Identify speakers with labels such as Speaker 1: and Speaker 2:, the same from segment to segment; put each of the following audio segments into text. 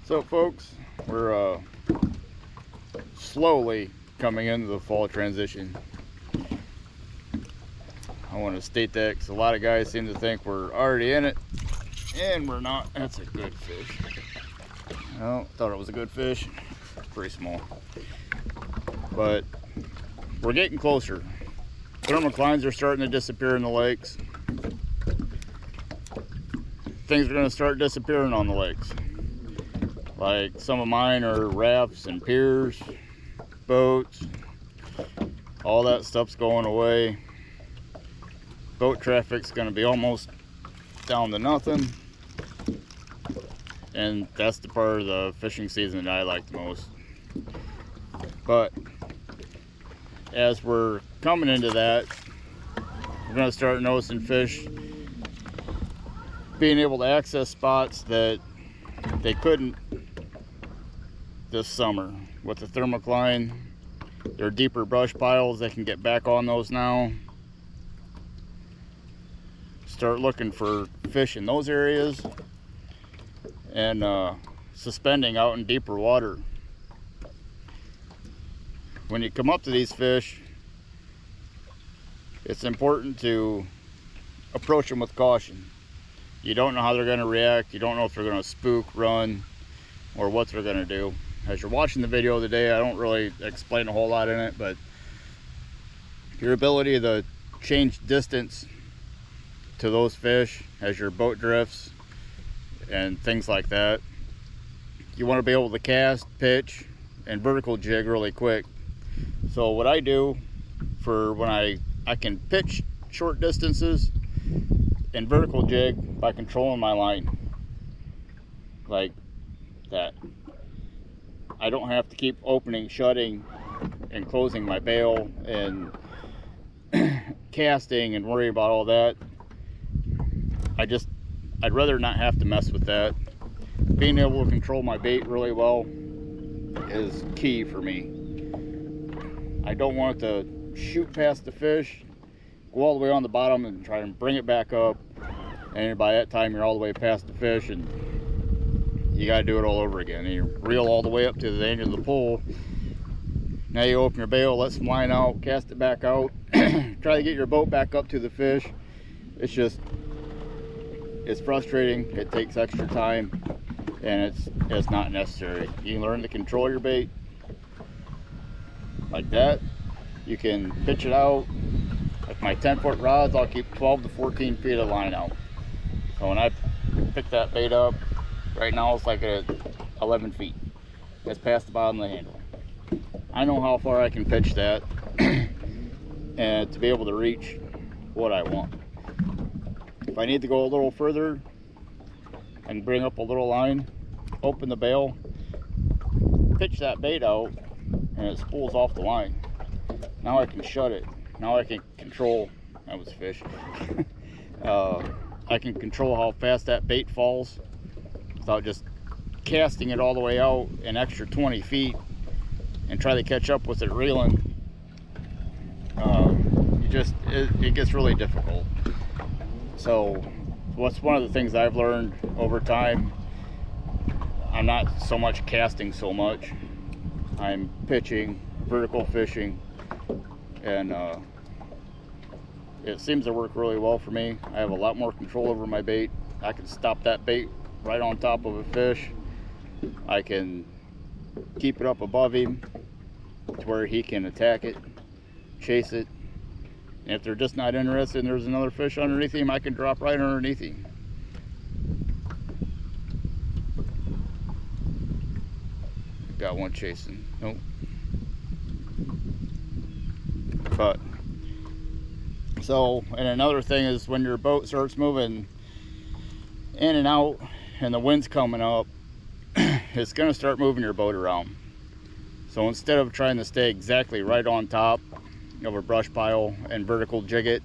Speaker 1: So folks, we're slowly coming into the fall transition. I want to state that because a lot of guys seem to think we're already in it, and we're not. That's a good fish. Oh, thought it was a good fish. Pretty small. But we're getting closer. Thermoclines are starting to disappear in the lakes. Things are going to start disappearing on the lakes. Like some of mine are rafts and piers, boats. All that stuff's going away. Boat traffic's going to be almost down to nothing. And that's the part of the fishing season that I like the most. But as we're coming into that, we're going to start noticing fish being able to access spots that they couldn't this summer. With the thermocline, there are deeper brush piles. They can get back on those now. Start looking for fish in those areas and suspending out in deeper water. When you come up to these fish, it's important to approach them with caution. You don't know how they're going to react. You don't know if they're going to spook, run, or what they're going to do. As you're watching the video today, I don't really explain a whole lot in it, but your ability to change distance to those fish as your boat drifts and things like that. You want to be able to cast, pitch, and vertical jig really quick. So what I do for when I can pitch short distances and vertical jig by controlling my line like that. I don't have to keep opening, shutting, and closing my bail and casting and worry about all that. I'd rather not have to mess with that. Being able to control my bait really well is key for me. I don't want it to shoot past the fish, go all the way on the bottom and try and bring it back up, and by that time you're all the way past the fish and you got to do it all over again. And you reel all the way up to the end of the pole. Now you open your bail, let some line out, cast it back out, try to get your boat back up to the fish. It's frustrating. It takes extra time, and it's not necessary. You can learn to control your bait like that. You can pitch it out. Like my 10-foot rods, I'll keep 12 to 14 feet of line out. So when I pick that bait up, right now it's like at 11 feet. That's past the bottom of the handle. I know how far I can pitch that and to be able to reach what I want. If I need to go a little further and bring up a little line, open the bail, pitch that bait out, and it spools off the line. Now I can shut it. Now I can control, that was fish. I can control how fast that bait falls without just casting it all the way out an extra 20 feet and try to catch up with it reeling. It gets really difficult. So what's one of the things I've learned over time, I'm not so much casting so much. I'm pitching, vertical fishing, and it seems to work really well for me. I have a lot more control over my bait. I can stop that bait right on top of a fish. I can keep it up above him to where he can attack it, chase it. And if they're just not interested and there's another fish underneath him, I can drop right underneath him. Got one chasing. Nope. But so, and another thing is when your boat starts moving in and out and the wind's coming up, it's going to start moving your boat around. So instead of trying to stay exactly right on top of a brush pile and vertical jig it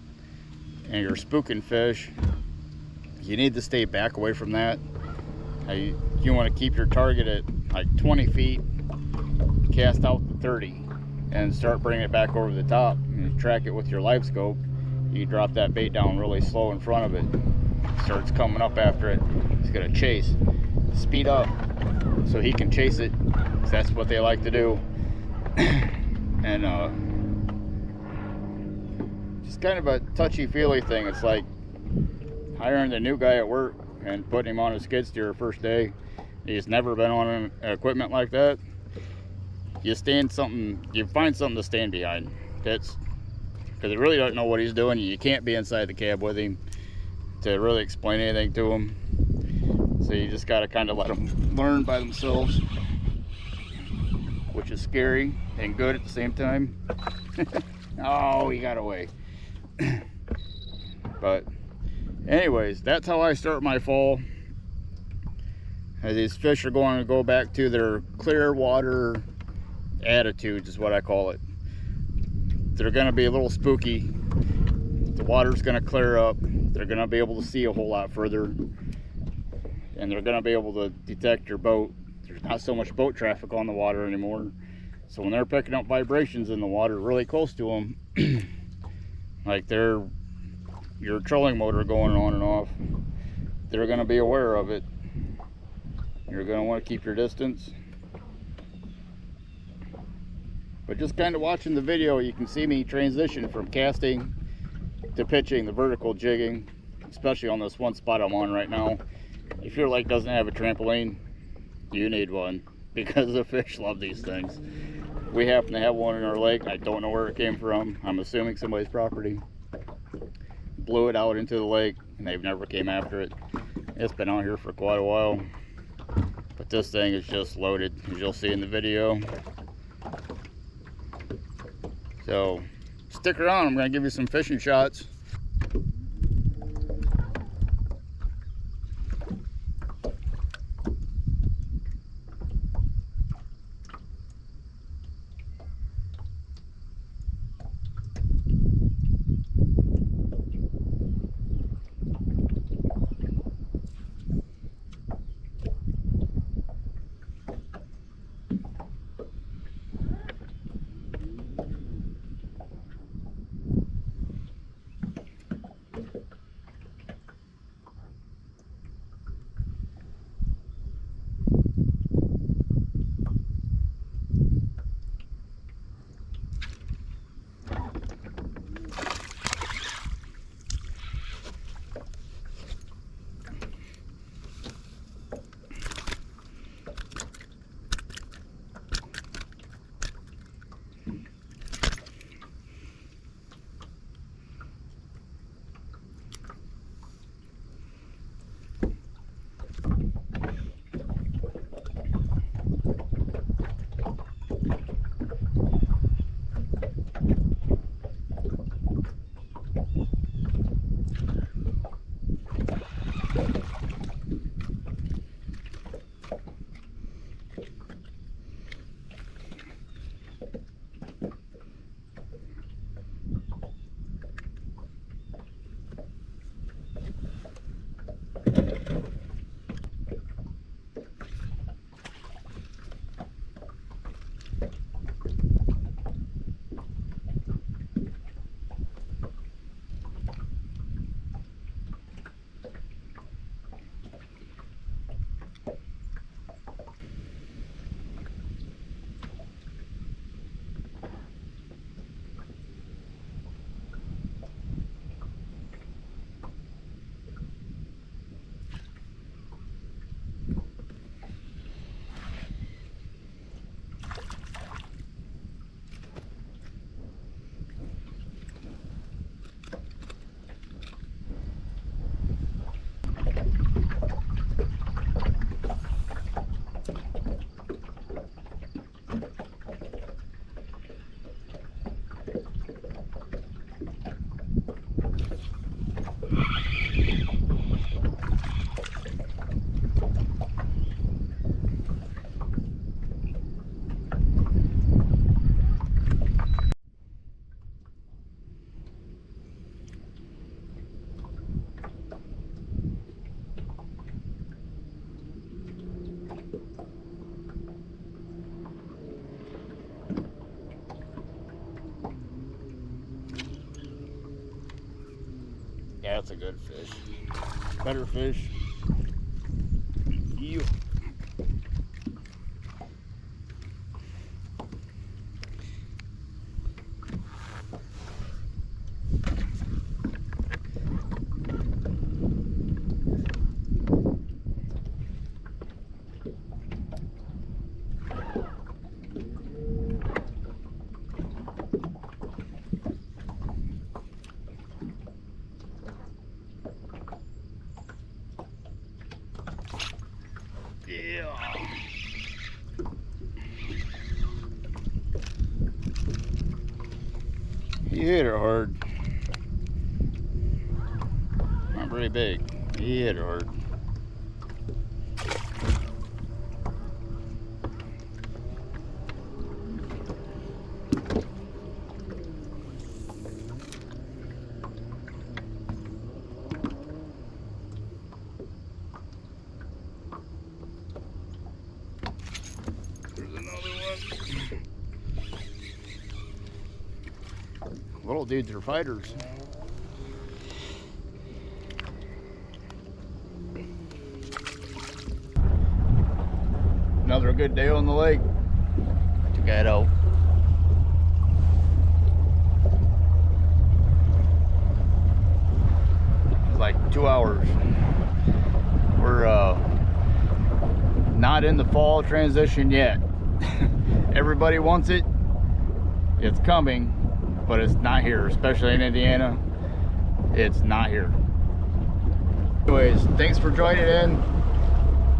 Speaker 1: and you're spooking fish, you need to stay back away from that. You want to keep your target at like 20 feet, cast out to 30, and start bringing it back over the top. And you track it with your live scope. You drop that bait down really slow in front of it. It starts coming up after it. It's gonna chase. Speed up, so he can chase it, 'cause that's what they like to do. And just kind of a touchy-feely thing. It's like hiring the new guy at work and putting him on a skid steer first day. He's never been on an equipment like that. You find something to stand behind. That's because he really don't know what he's doing. You can't be inside the cab with him to really explain anything to him. So you just got to kind of let them learn by themselves, which is scary and good at the same time. Oh, he got away. But anyways, that's how I start my fall. These fish are going to go back to their clear water attitudes, is what I call it. They're going to be a little spooky. The water's going to clear up. They're going to be able to see a whole lot further, and they're going to be able to detect your boat. There's not so much boat traffic on the water anymore, so when they're picking up vibrations in the water really close to them, like your trolling motor going on and off, they're going to be aware of it. You're going to want to keep your distance. But just kind of watching the video, you can see me transition from casting to pitching, the vertical jigging, especially on this one spot I'm on right now. If your lake doesn't have a trampoline, you need one, because the fish love these things. We happen to have one in our lake. I don't know where it came from. I'm assuming somebody's property. Blew it out into the lake, and they've never came after it. It's been out here for quite a while. But this thing is just loaded, as you'll see in the video. So stick around, I'm going to give you some fishing shots. Yeah, that's a good fish. Better fish. Yeah. He hit it hard. Not very big. He hit it hard. Little dudes are fighters. Another good day on the lake. Took that out. It's like 2 hours. We're not in the fall transition yet. Everybody wants it. It's coming. But it's not here, especially in Indiana. It's not here. Anyways, thanks for joining in.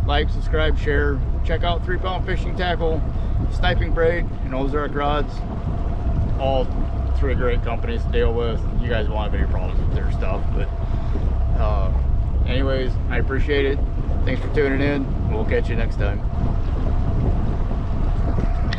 Speaker 1: Like, subscribe, share. Check out 3 Pound Fishing Tackle, Sniping Braid, and Ozark Rods. All 3 great companies to deal with. You guys won't have any problems with their stuff. But anyways, I appreciate it. Thanks for tuning in. We'll catch you next time.